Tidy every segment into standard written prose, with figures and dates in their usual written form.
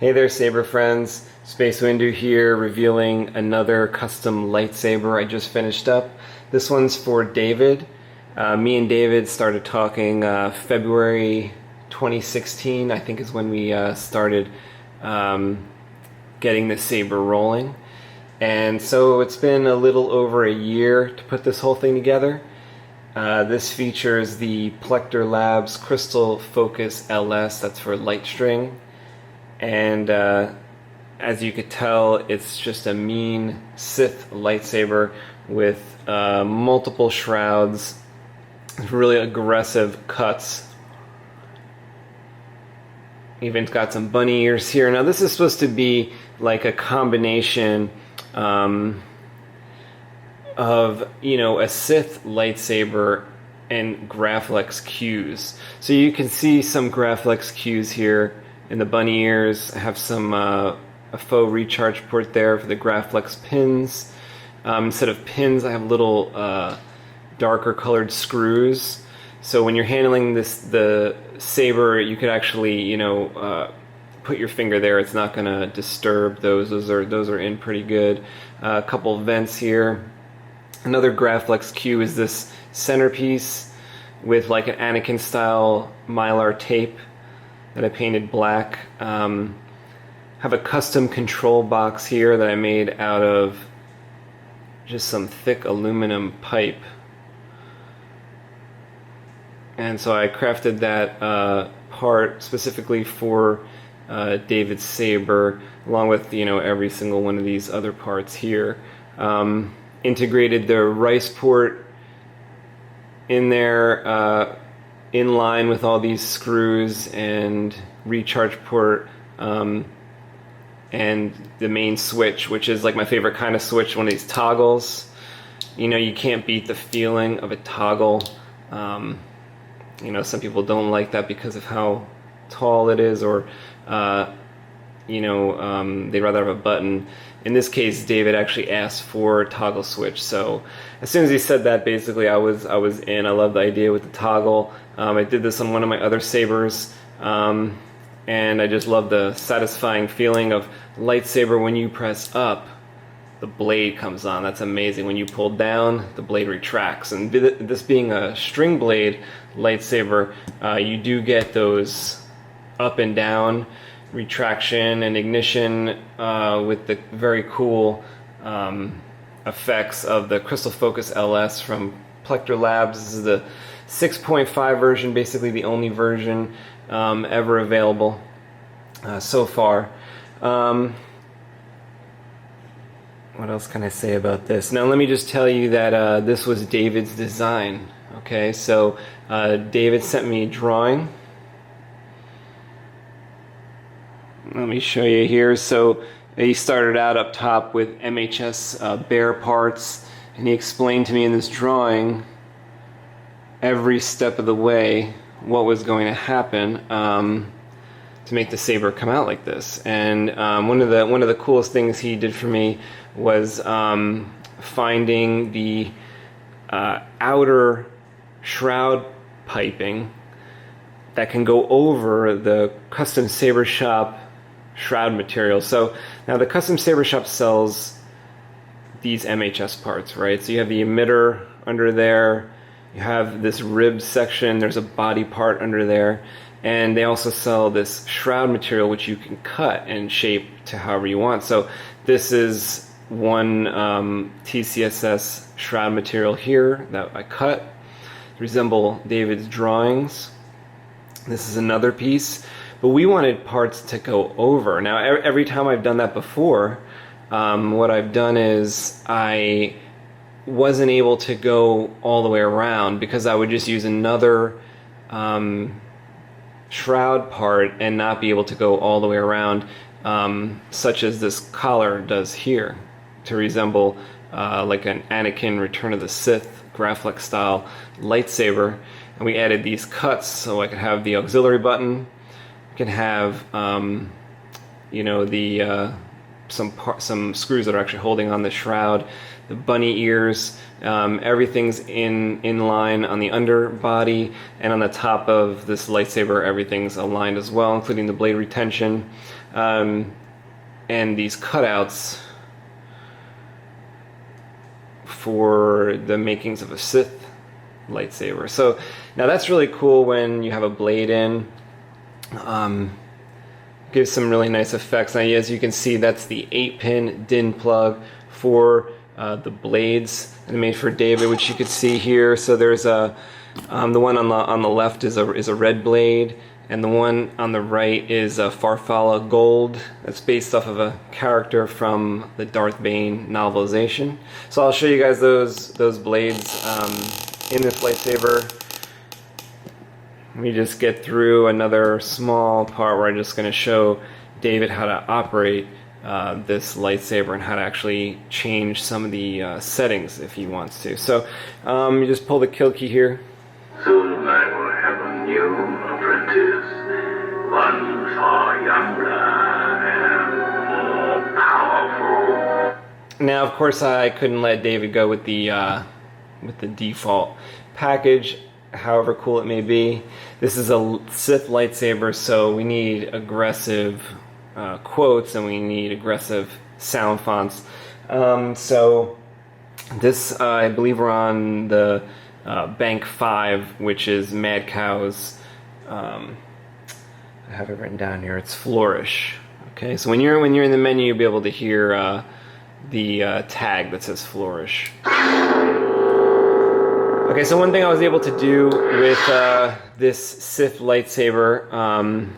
Hey there, Saber friends. SpaceWindu here, revealing another custom lightsaber I just finished up. This one's for David. Me and David started talking February 2016, I think is when we started getting the saber rolling. And so it's been a little over a year to put this whole thing together. This features the Plecter Labs Crystal Focus LS, that's for light string. And as you could tell, it's just a mean Sith lightsaber with multiple shrouds, really aggressive cuts. Even got some bunny ears here. Now this is supposed to be like a combination of, you know, a Sith lightsaber and Graflex cues. So you can see some Graflex cues here. In the bunny ears, I have some a faux recharge port there for the Graflex pins. Instead of pins, I have little darker colored screws. So when you're handling the saber, you could actually, you know, put your finger there. It's not going to disturb those. Those are in pretty good. A couple vents here. Another Graflex cue is this centerpiece with like an Anakin style Mylar tape that I painted black. Have a custom control box here that I made out of just some thick aluminum pipe. And so I crafted that part specifically for David's saber, along with, you know, every single one of these other parts here. Integrated the R.I.C.E port in there, in line with all these screws and recharge port, and the main switch, which is like my favorite kind of switch, one of these toggles. You know, you can't beat the feeling of a toggle. You know, some people don't like that because of how tall it is, or you know, they'd rather have a button. In this case, David actually asked for a toggle switch, so as soon as he said that, basically I was in. I love the idea with the toggle. I did this on one of my other sabers, and I just love the satisfying feeling of lightsaber. When you press up, the blade comes on. That's amazing. When you pull down, the blade retracts. And this being a string blade lightsaber, you do get those up and down retraction and ignition with the very cool effects of the Crystal Focus LS from Plecter Labs. This is the 6.5 version, basically the only version ever available so far. What else can I say about this? Now let me just tell you that this was David's design. Okay, so David sent me a drawing. Let me show you here. So he started out up top with MHS bare parts, and he explained to me in this drawing every step of the way what was going to happen to make the saber come out like this. And one of the coolest things he did for me was finding the outer shroud piping that can go over the custom saber shop shroud material. So now the custom saber shop sells these MHS parts, right? So you have the emitter under there, you have this rib section, there's a body part under there, and they also sell this shroud material which you can cut and shape to however you want. So this is one TCSS shroud material here that I cut to resemble David's drawings. This is another piece, but we wanted parts to go over. Now every time I've done that before, what I've done is I wasn't able to go all the way around because I would just use another shroud part and not be able to go all the way around, such as this collar does here, to resemble like an Anakin Return of the Sith Graflex style lightsaber. And we added these cuts so I could have the auxiliary button. I can have you know, the some screws that are actually holding on the shroud. the bunny ears. Everything's in line on the underbody, and on the top of this lightsaber everything's aligned as well, including the blade retention, and these cutouts for the makings of a Sith lightsaber. So now that's really cool when you have a blade in. Gives some really nice effects. Now, as you can see, that's the 8-pin DIN plug for the blades, and made for David, which you could see here. So there's a the one on the left is a red blade, and the one on the right is a Farfalla gold. That's based off of a character from the Darth Bane novelization. So I'll show you guys those blades in this lightsaber. Let me just get through another small part where I'm just going to show David how to operate this lightsaber and how to actually change some of the settings if he wants to. So you just pull the kill key here. Soon I will have a new apprentice, one far younger and more powerful. Now, of course, I couldn't let David go with the default package, however cool it may be. This is a Sith lightsaber, so we need aggressive quotes and we need aggressive sound fonts. So this, I believe we're on the Bank 5, which is Mad Cow's, I have it written down here, it's Flourish. Okay, so when you're in the menu, you'll be able to hear the tag that says Flourish. Okay, so one thing I was able to do with this Sith lightsaber,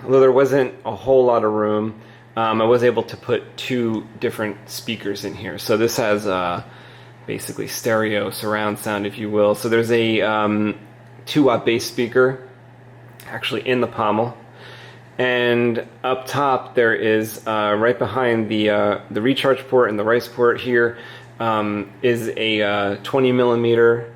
although there wasn't a whole lot of room, I was able to put 2 different speakers in here. So this has basically stereo surround sound, if you will. So there's a 2-watt bass speaker actually in the pommel, and up top there is right behind the recharge port and the R.I.C.E port here is a 20 millimeter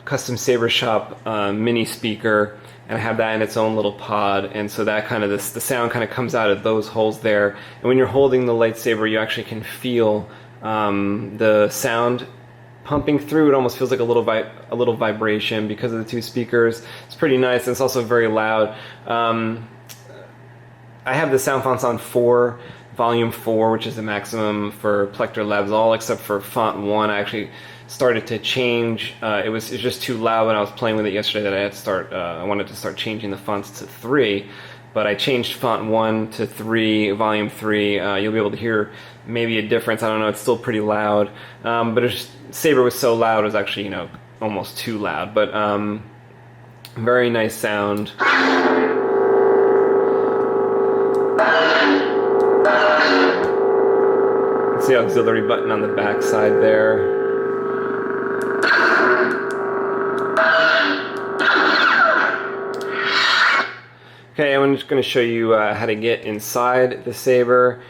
custom Saber Shop mini speaker, and I have that in its own little pod, and so that kind of the sound kind of comes out of those holes there. And when you're holding the lightsaber, you actually can feel the sound pumping through. It almost feels like a little vibration because of the 2 speakers. It's pretty nice, and it's also very loud. I have the sound fonts on 4. Volume 4, which is the maximum for Plecter Labs, all except for font 1. I actually started to change. It was just too loud when I was playing with it yesterday that I had to start. I wanted to start changing the fonts to 3, but I changed font 1 to 3, volume 3. You'll be able to hear maybe a difference. I don't know. It's still pretty loud, but Saber was so loud it was actually almost too loud. But very nice sound. It's the auxiliary button on the back side there. Okay, I'm just going to show you how to get inside the Saber.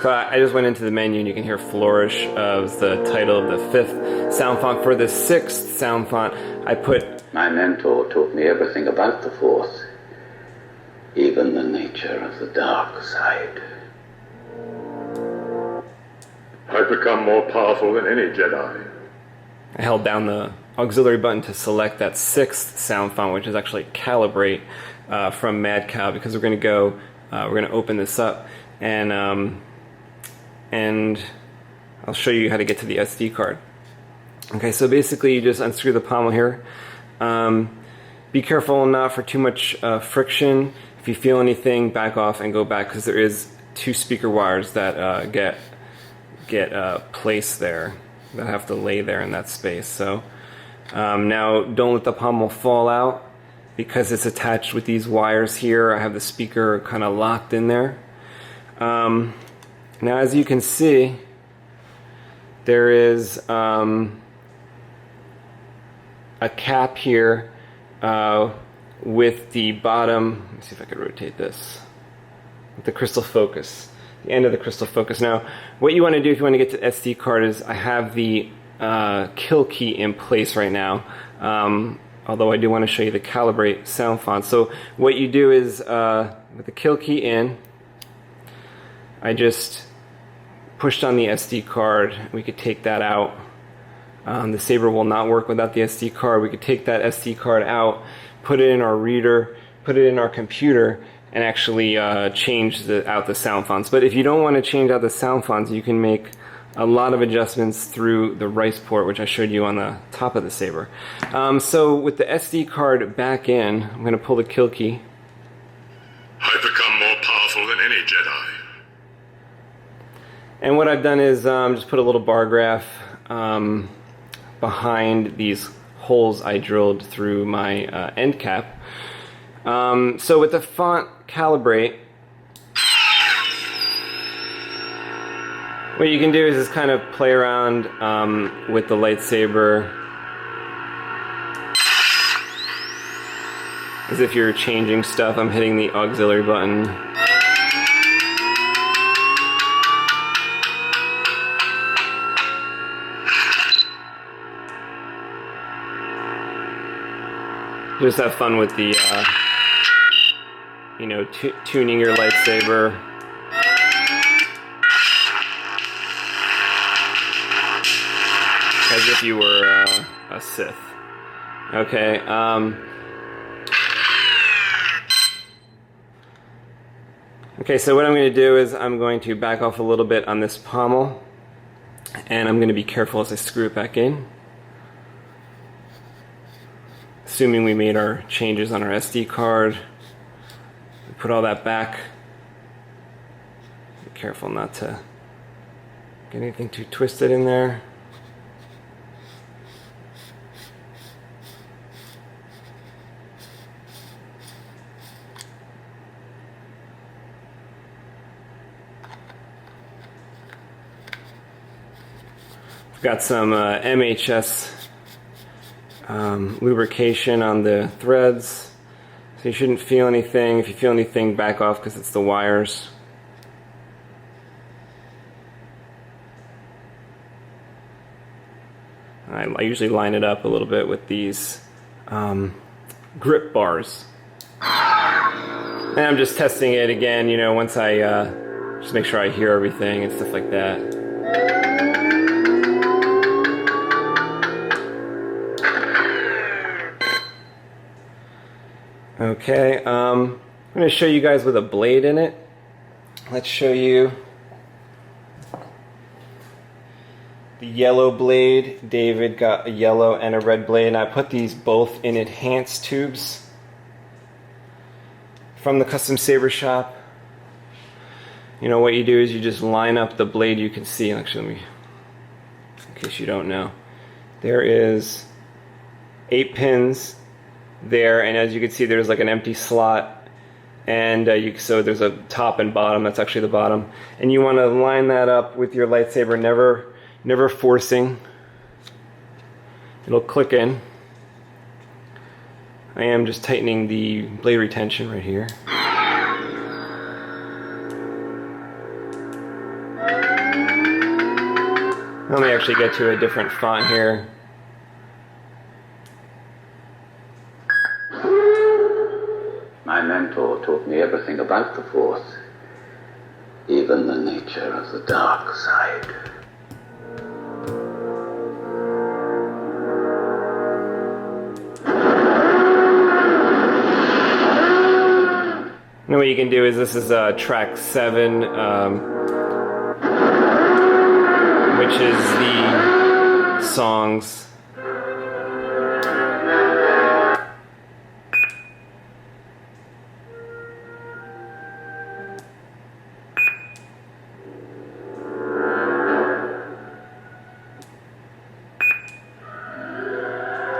So I just went into the menu and you can hear Flourish was the title of the 5th sound font. For the 6th sound font, I put... My mentor taught me everything about the Force, even the nature of the dark side. I've become more powerful than any Jedi. I held down the auxiliary button to select that 6th sound font, which is actually Calibrate from Mad Cow, because we're going to open this up and I'll show you how to get to the SD card. Okay, so basically you just unscrew the pommel here. Be careful not for too much friction. If you feel anything, back off and go back, because there is 2 speaker wires that get placed there, that have to lay there in that space. So now don't let the pommel fall out, because it's attached with these wires here. I have the speaker kind of locked in there. Now, as you can see, there is a cap here with the bottom. Let me see if I can rotate this. With the crystal focus, the end of the crystal focus. Now, what you want to do if you want to get to the SD card is I have the kill key in place right now. although I do want to show you the Calibrate sound font. So what you do is, with the kill key in, I just pushed on the SD card. We could take that out. The Saber will not work without the SD card. We could take that SD card out, put it in our reader, put it in our computer, and actually change out the sound fonts. But if you don't want to change out the sound fonts, you can make a lot of adjustments through the R.I.C.E port, which I showed you on the top of the Saber. So with the SD card back in, I'm going to pull the kill key. I've become more powerful than any Jedi. And what I've done is just put a little bar graph behind these holes I drilled through my end cap. So with the font Calibrate, what you can do is just kind of play around with the lightsaber as if you're changing stuff. I'm hitting the auxiliary button. Just have fun with the, you know, tuning your lightsaber. As if you were a Sith. Okay. Okay, so what I'm going to do is I'm going to back off a little bit on this pommel, and I'm going to be careful as I screw it back in. Assuming we made our changes on our SD card, put all that back. Be careful not to get anything too twisted in there. I've got some MHS lubrication on the threads, so you shouldn't feel anything. If you feel anything, back off because it's the wires. I usually line it up a little bit with these grip bars, and I'm just testing it again, you know, once I just make sure I hear everything and stuff like that. Okay, I'm going to show you guys with a blade in it. Let's show you the yellow blade. David got a yellow and a red blade, and I put these both in enhanced tubes from the custom saber shop. You know what you do is you just line up the blade. You can see, actually, let me, in case you don't know, there is 8 pins there, and as you can see, there's like an empty slot, and so there's a top and bottom. That's actually the bottom, and you want to line that up with your lightsaber, never forcing. It'll click in. I am just tightening the blade retention right here. Let me actually get to a different font here. My mentor taught me everything about the Force, even the nature of the dark side. And what you can do is, this is track 7, which is the songs.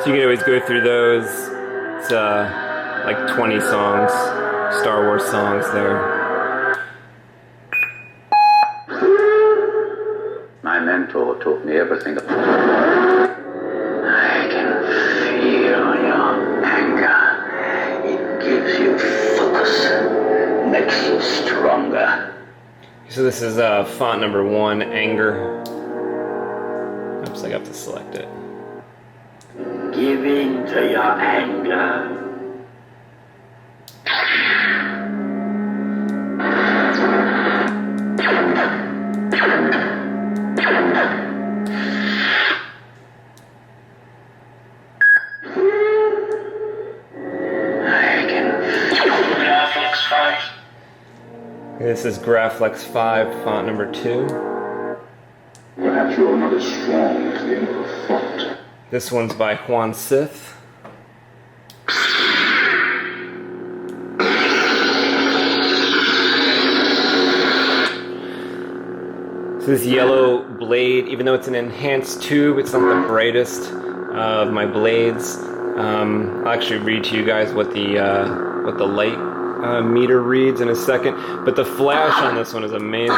So you can always go through those. It's like 20 songs, Star Wars songs there. My mentor taught me everything. I can feel your anger. It gives you focus, makes you stronger. So this is font number 1, Anger. Oops, I got to select it. Give in to your anger. This is Graflex 5, font number 2. Perhaps you're not as strong as the Emperor thought. This one's by Sith. So this yellow blade, even though it's an enhanced tube, it's not the brightest of my blades. I'll actually read to you guys what the light meter reads in a second, but the flash on this one is amazing.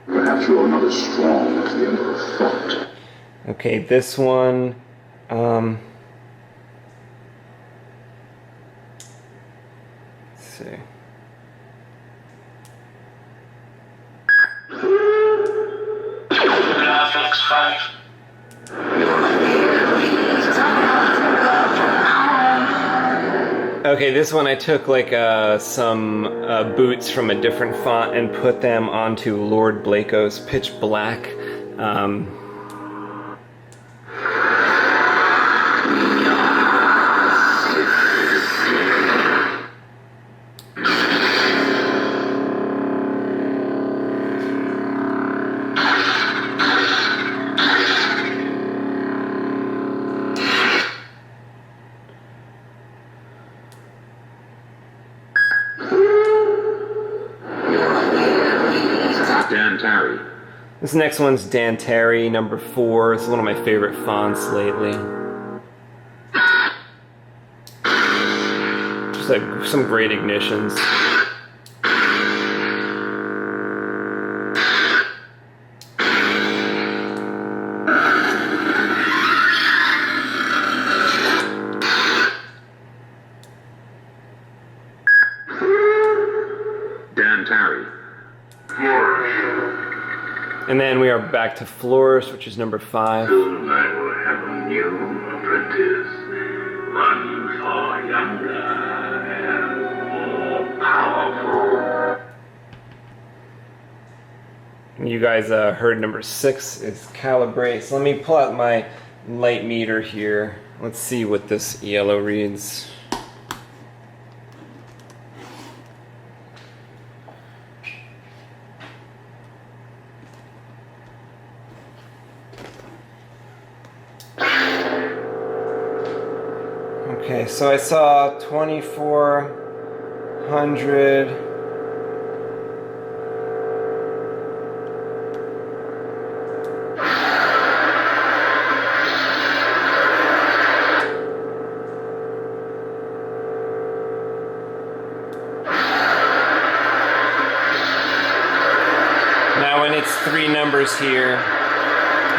Perhaps you're not as strong as the Emperor thought. Okay, this one, let's see. Okay, this one I took like some boots from a different font and put them onto Lord Blako's Pitch Black. This next one's Dantari, number 4. It's one of my favorite fonts lately. Just like some great ignitions. Dantari. And then we are back to Flourish, which is number 5. Soon I will have a new apprentice, one far younger and more powerful. You guys heard number 6 is Calibrate. So let me pull out my light meter here. Let's see what this yellow reads. Okay, so I saw 2400. Now when it's 3 numbers here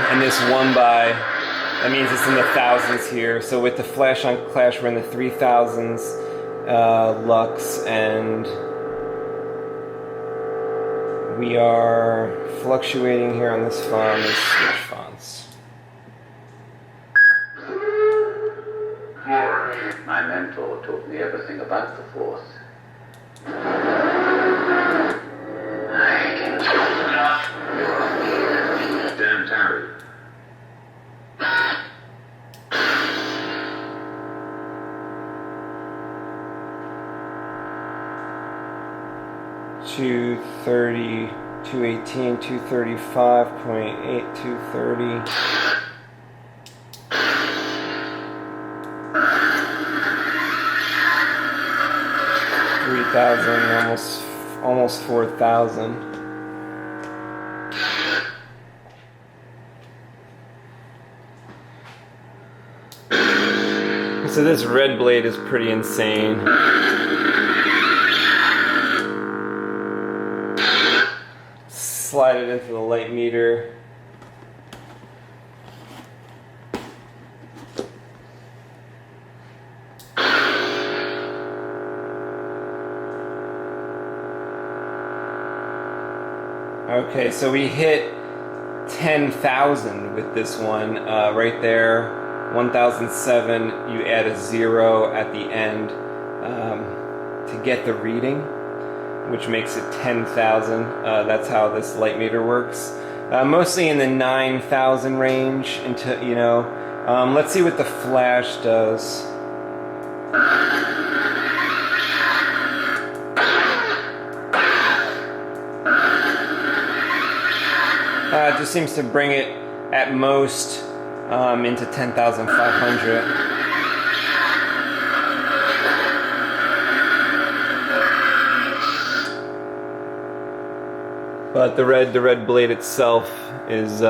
and this 1 by, that means it's in the thousands here. So with the flash on Clash, we're in the 3000s lux, and we are fluctuating here on this font, this switch fonts. My mentor taught me everything about the Force. Dantari. Two 218, 235.8, 230. 3,000, almost 4,000. So this red blade is pretty insane. Slide it into the light meter. Okay, so we hit 10,000 with this one right there. 1007. You add a 0 at the end to get the reading, which makes it 10,000. That's how this light meter works. Mostly in the 9,000 range. Until let's see what the flash does. It just seems to bring it at most into 10,500. But the red blade itself is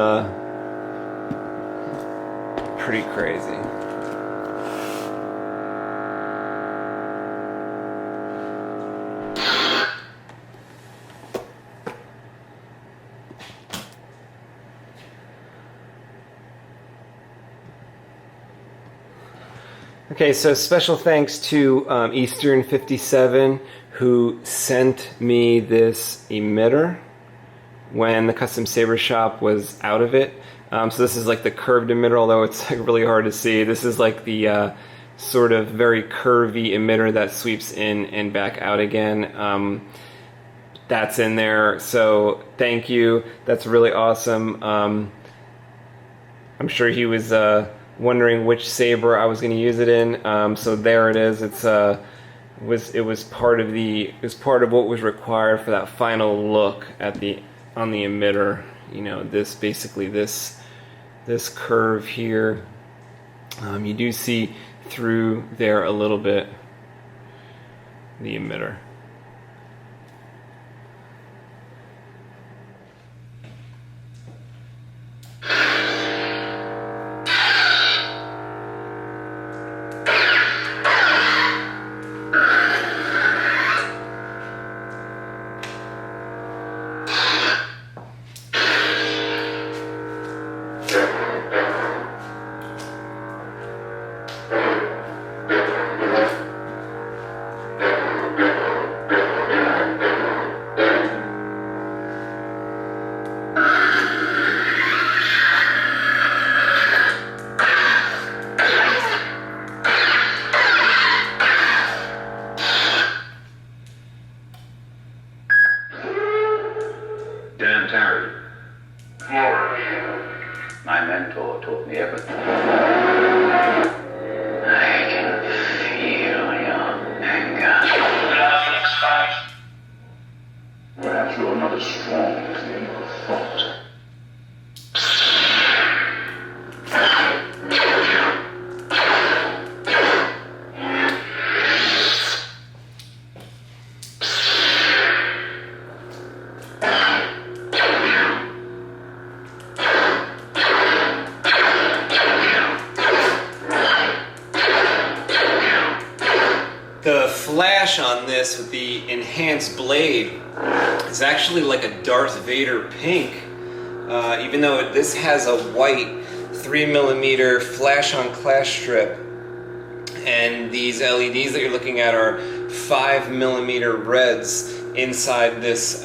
pretty crazy. Okay, so special thanks to Eastern 57 who sent me this emitter when the custom saber shop was out of it. So this is like the curved emitter, although it's like really hard to see. This is like the sort of very curvy emitter that sweeps in and back out again. That's in there, so thank you. That's really awesome. I'm sure he was wondering which saber I was going to use it in. So there it is. It was part of what was required for that final look at on the emitter. This basically this curve here. You do see through there a little bit the emitter. My mentor taught me everything. I can feel your anger. Perhaps you're not as strong as the Emperor thought. The flash on this with the enhanced blade is actually like a Darth Vader pink, even though this has a white 3mm flash on clash strip, and these LEDs that you're looking at are 5mm reds inside this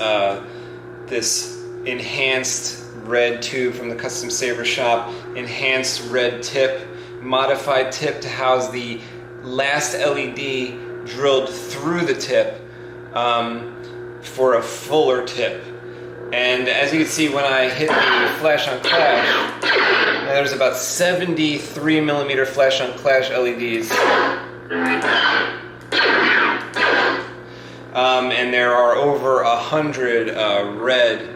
this enhanced red tube from the custom saber shop, enhanced red tip, modified tip to house the last LED drilled through the tip for a fuller tip. And as you can see, when I hit the flash on clash, there's about 73mm flash on clash LEDs. And there are over 100 red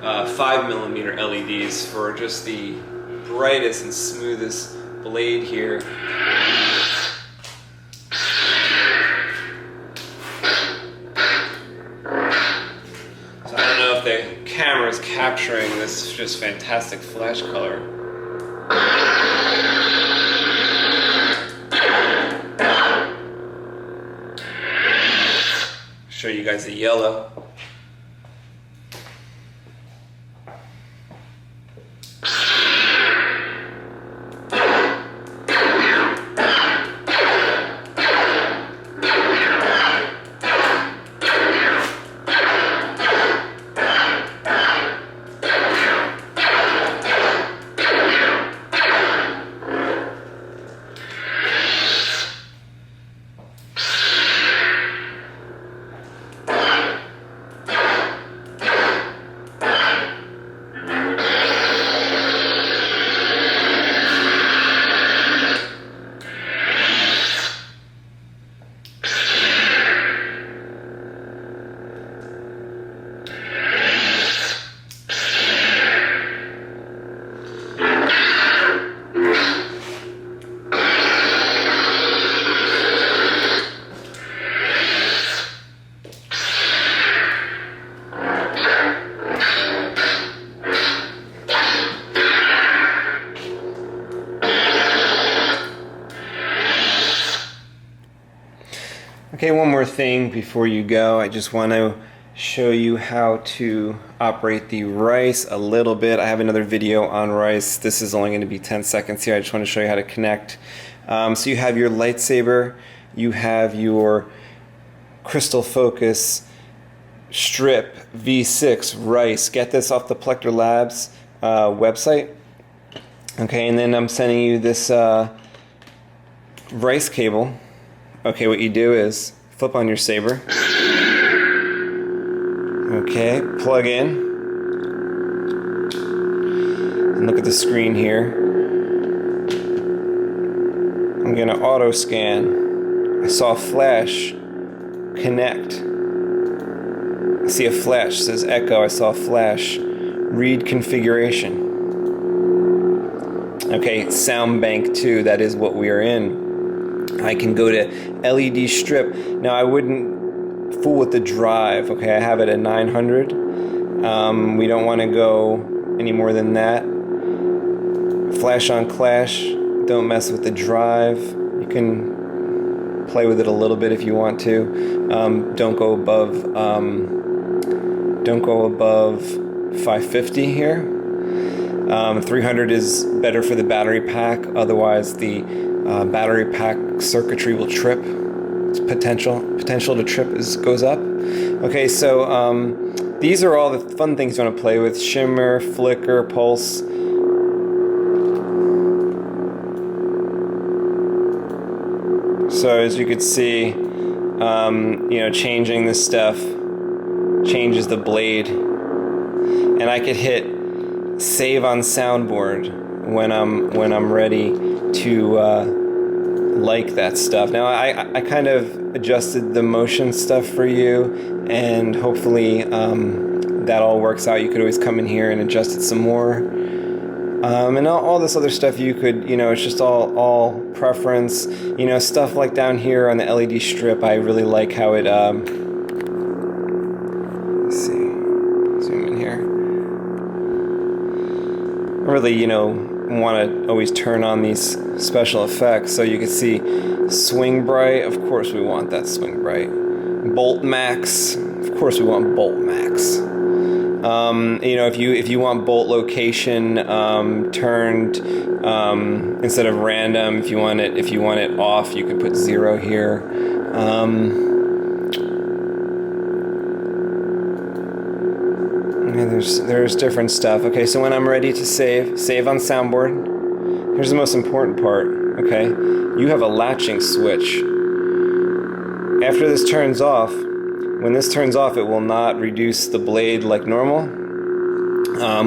5mm LEDs for just the brightest and smoothest blade here. The camera is capturing this just fantastic flash color. Show you guys the yellow. Okay, one more thing before you go. I just want to show you how to operate the R.I.C.E a little bit. I have another video on R.I.C.E. This is only going to be 10 seconds here. I just want to show you how to connect. So you have your lightsaber, you have your crystal focus strip V6 R.I.C.E. Get this off the Plecter Labs website. Okay, and then I'm sending you this R.I.C.E cable. Okay, what you do is flip on your saber. Okay, plug in. And look at the screen here. I'm going to auto scan. I saw a flash. Connect. I see a flash. It says echo. I saw a flash. Read configuration. Okay, sound bank 2. That is what we are in. I can go to LED strip. Now I wouldn't fool with the drive. Okay, I have it at 900. We don't want to go any more than that. Flash on clash. Don't mess with the drive. You can play with it a little bit if you want to. Don't go above 550 here. 300 is better for the battery pack. Otherwise, the battery pack circuitry will trip. Its potential to trip goes up. Okay, so these are all the fun things you want to play with: shimmer, flicker, pulse. So as you can see, changing this stuff changes the blade, and I could hit save on soundboard when I'm ready to like that stuff. Now I kind of adjusted the motion stuff for you, and hopefully that all works out. You could always come in here and adjust it some more. And all this other stuff you could, it's just all preference. Stuff like down here on the LED strip, I really like how it, let's see, zoom in here. I really, want to always turn on these special effects. So you can see swing bright, of course we want that swing bright. Bolt max, of course we want bolt max. If you want bolt location turned instead of random, if you want it off, you can put 0 here. There's different stuff. Okay, so when I'm ready to save on soundboard. Here's the most important part. Okay, you have a latching switch. After this turns off. When this turns off, it will not reduce the blade like normal.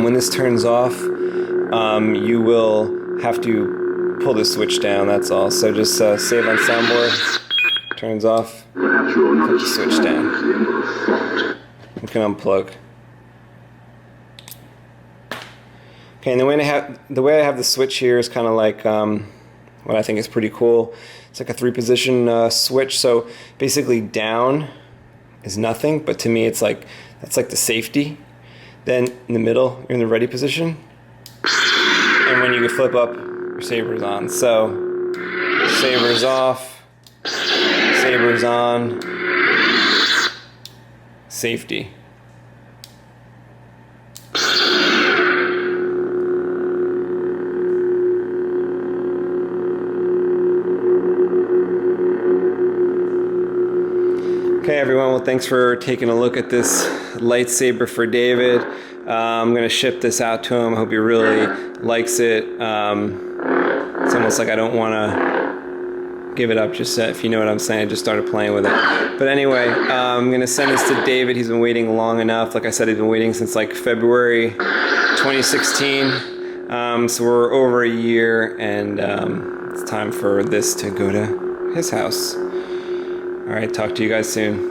When this turns off, you will have to pull the switch down, that's all. So just save on soundboard, turns off, put the switch down. You can unplug. Okay, and the way I have the switch here is kind of like what I think is pretty cool. It's like a 3-position switch, so basically down is nothing, but to me that's like the safety. Then in the middle, you're in the ready position, and when you flip up, your saber's on. So saber's off, saber's on, safety. Okay, everyone, well, thanks for taking a look at this lightsaber for David. I'm going to ship this out to him. I hope he really likes it. It's almost like I don't want to give it up just if you know what I'm saying. I just started playing with it. But anyway, I'm going to send this to David. He's been waiting long enough. Like I said, he's been waiting since like February 2016. So we're over a year, and it's time for this to go to his house. All right, talk to you guys soon.